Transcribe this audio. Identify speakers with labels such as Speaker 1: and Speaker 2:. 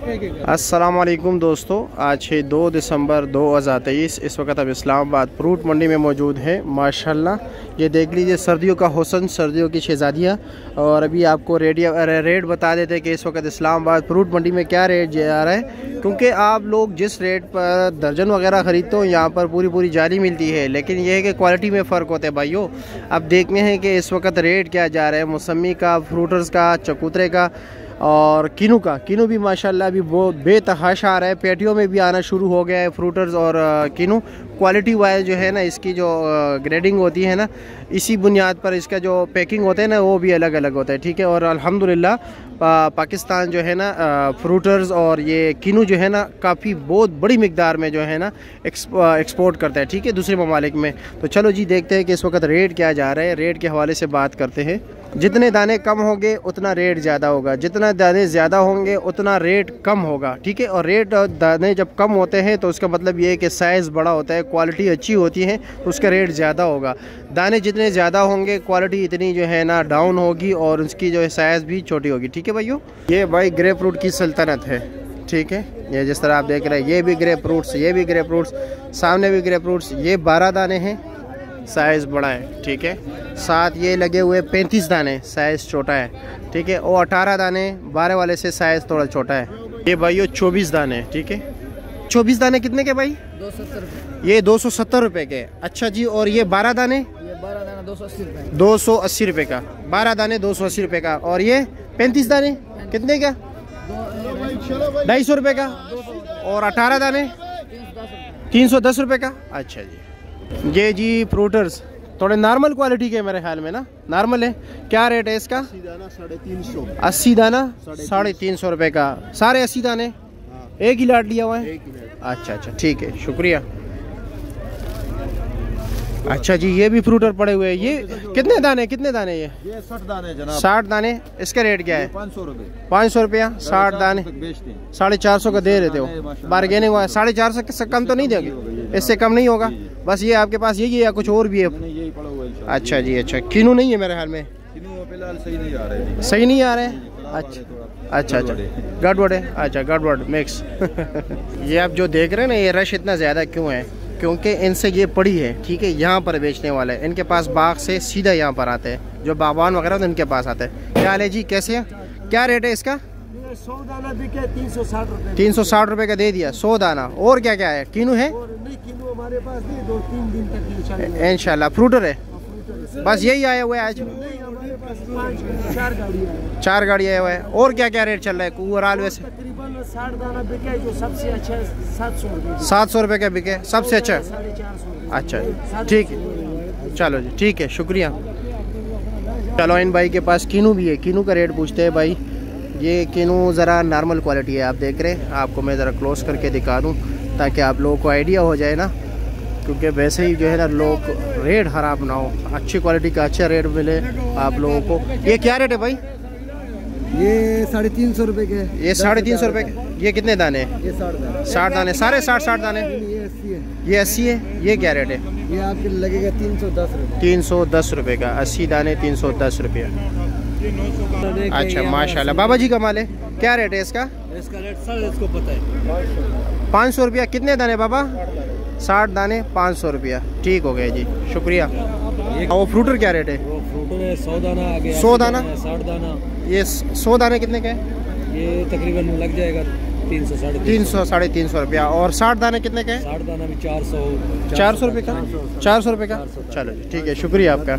Speaker 1: अस्सलाम वालेकुम दोस्तों, आज है 2 दिसंबर 2023। इस वक्त अब इस्लामाबाद फ्रूट मंडी में मौजूद है। माशाल्लाह ये देख लीजिए, सर्दियों का हुस्न, सर्दियों की शहज़ादियाँ। और अभी आपको रेट बता देते हैं कि इस वक्त इस्लामाबाद फ्रूट मंडी में क्या रेट जा रहा है, क्योंकि आप लोग जिस रेट पर दर्जन वगैरह ख़रीदते हो यहाँ पर पूरी जाली मिलती है, लेकिन यह है कि क्वालिटी में फ़र्क होता है भाइयों। अब देखते हैं कि इस वक्त रेट क्या जा रहा है मौसमी का, फ्रूटर्स का, चकोतरे का और किनू का। किनू भी माशाल्लाह अभी बहुत बेतहाशा आ रहा है, पेटियों में भी आना शुरू हो गया है फ्रूटर्स और किनू। क्वालिटी वाइज जो है ना, इसकी जो ग्रेडिंग होती है ना, इसी बुनियाद पर इसका जो पैकिंग होता है ना, वो भी अलग अलग होता है, ठीक है। और अल्हम्दुलिल्लाह पाकिस्तान जो है ना फ्रूटर्स और ये किनू जो है ना काफ़ी बहुत बड़ी मिकदार में जो है ना एक्सपोर्ट करता है, ठीक है, दूसरे ममालिक में। तो चलो जी देखते हैं कि इस वक्त रेट क्या जा रहा है। रेट के हवाले से बात करते हैं। जितने दाने कम होंगे उतना रेट ज़्यादा होगा, जितना दाने ज़्यादा होंगे उतना रेट कम होगा, ठीक है। और रेट दाने जब कम होते हैं तो उसका मतलब ये है कि साइज़ बड़ा होता है, क्वालिटी अच्छी होती है, तो उसका रेट ज़्यादा होगा। दाने जितने ज़्यादा होंगे क्वालिटी इतनी जो है ना डाउन होगी और उसकी जो है साइज़ भी छोटी होगी, ठीक है भाइयों। ये भाई ग्रेप फ्रूट की सल्तनत है, ठीक है। ये जिस तरह आप देख रहे हैं, ये भी ग्रेप फ्रूट्स, ये भी ग्रेप फ्रूट्स, सामने भी ग्रेप फ्रूट्स। ये 12 दाने हैं, साइज़ बड़ा है, ठीक है। साथ ये लगे हुए 35 दाने, साइज़ छोटा है, ठीक है। और 18 दाने 12 वाले से साइज़ थोड़ा छोटा है। ये भाइयों 24 दाने, ठीक है। 24 दाने कितने के भाई? 270 रुपये। ये 270 रुपये के, अच्छा जी। और ये 12 दाने? ये 12 दाना 280 रुपये। 280 रुपये का 12 दाने, 280 रुपये का। और ये 35 दाने कितने का? 250 रुपये का। और 18 दाने 310 रुपये का, अच्छा जी। ये जी फ्रूटर्स थोड़े नॉर्मल क्वालिटी के मेरे ख्याल में ना, नॉर्मल है। क्या रेट है इसका? 80 दाना 350। 80 दाना 350 रुपये का, सारे 80 दाने। एक ही लाट लिया हुआ है? अच्छा, ठीक है, शुक्रिया। अच्छा जी, ये भी फ्रूटर पड़े हुए हैं। ये कितने दाने ये? 60 दाने जनाब। 60 दाने। इसका रेट क्या है? 500 रुपये। 500 रुपया 60 दाने, 450 का दे रहे हो। बारगेनिंग हुआ 450 से कम तो नहीं देंगे? इससे कम नहीं होगा? बस ये आपके पास यही है या कुछ और भी है? अच्छा जी, अच्छा। किनू नहीं है मेरे ख्याल में? फिलहाल सही नहीं आ रहे। अच्छा, गड़बड़ है। अच्छा, गड़बड़ मिक्स। ये आप जो देख रहे हैं ना, ये रश इतना ज़्यादा क्यों है? क्योंकि इनसे ये पड़ी है, ठीक है, यहाँ पर बेचने वाले इनके पास बाग से सीधा यहाँ पर आते हैं, जो बागवान वगैरह तो इनके पास आते हैं। क्या हाल है जी, कैसे है? क्या रेट है इसका?
Speaker 2: 100 दाना बिके 360 रुपये।
Speaker 1: 360 रुपये का दे दिया 100 दाना। और क्या क्या है? किनू है?
Speaker 2: नहीं, किनू हमारे पास नहीं, 2-3 दिन तक
Speaker 1: इंशाल्लाह। फ्रूटर है बस यही आया हुआ है आज?
Speaker 2: नहीं, हमारे पास 4 गाड़ियाँ हैं।
Speaker 1: 4 गाड़ी आया हुआ है। और क्या क्या रेट चल रहा है ओवरऑल? वैसे
Speaker 2: तकरीबन 60 दाना बिके, जो सबसे अच्छा 700 रुपये।
Speaker 1: 700 रुपये का बिके सबसे अच्छा?
Speaker 2: 450।
Speaker 1: अच्छा, ठीक है, चलो जी, ठीक है, शुक्रिया। चलो इन भाई के पास किनू भी है, किनू का रेट पूछते हैं भाई। ये किनू ज़रा नॉर्मल क्वालिटी है, आप देख रहे हैं। आपको मैं ज़रा क्लोज करके दिखा दूँ ताकि आप लोगों को आइडिया हो जाए ना, क्योंकि वैसे ही जो है ना लोग रेट ख़राब ना हो, अच्छी क्वालिटी का अच्छा रेट मिले आप लोगों को। ये क्या रेट है भाई?
Speaker 2: ये 350 रुपये के।
Speaker 1: ये 350 रुपये के। ये कितने दाने हैं?
Speaker 2: ये
Speaker 1: 60 दाने, सारे 60 दाने।
Speaker 2: ये 80 है।
Speaker 1: ये 80 है। ये क्या रेट है?
Speaker 2: ये आपके लगेगा 310 रुपये।
Speaker 1: 310 रुपये का, 80 दाने 310 रुपये। अच्छा, माशाल्लाह। बाबा जी का माल है। क्या रेट है इसका?
Speaker 2: इसका रेट सर इसको पता है,
Speaker 1: 500 रुपया। कितने दाने बाबा? 60 दाने 500 रुपया, ठीक हो गया जी, शुक्रिया। और फ्रूटर क्या रेट है?
Speaker 2: वो फ्रूटर है 100 दाना आ गया।
Speaker 1: 100 दाना?
Speaker 2: 60 दाना।
Speaker 1: ये 100 दाने कितने के हैं?
Speaker 2: ये तकरीबन लग जाएगा 300
Speaker 1: साढ़े 300 रुपया। और 60 दाने कितने के हैं?
Speaker 2: 60 दाना भी 400
Speaker 1: रुपये का। 400 रुपये का, चलो जी, ठीक है, शुक्रिया आपका।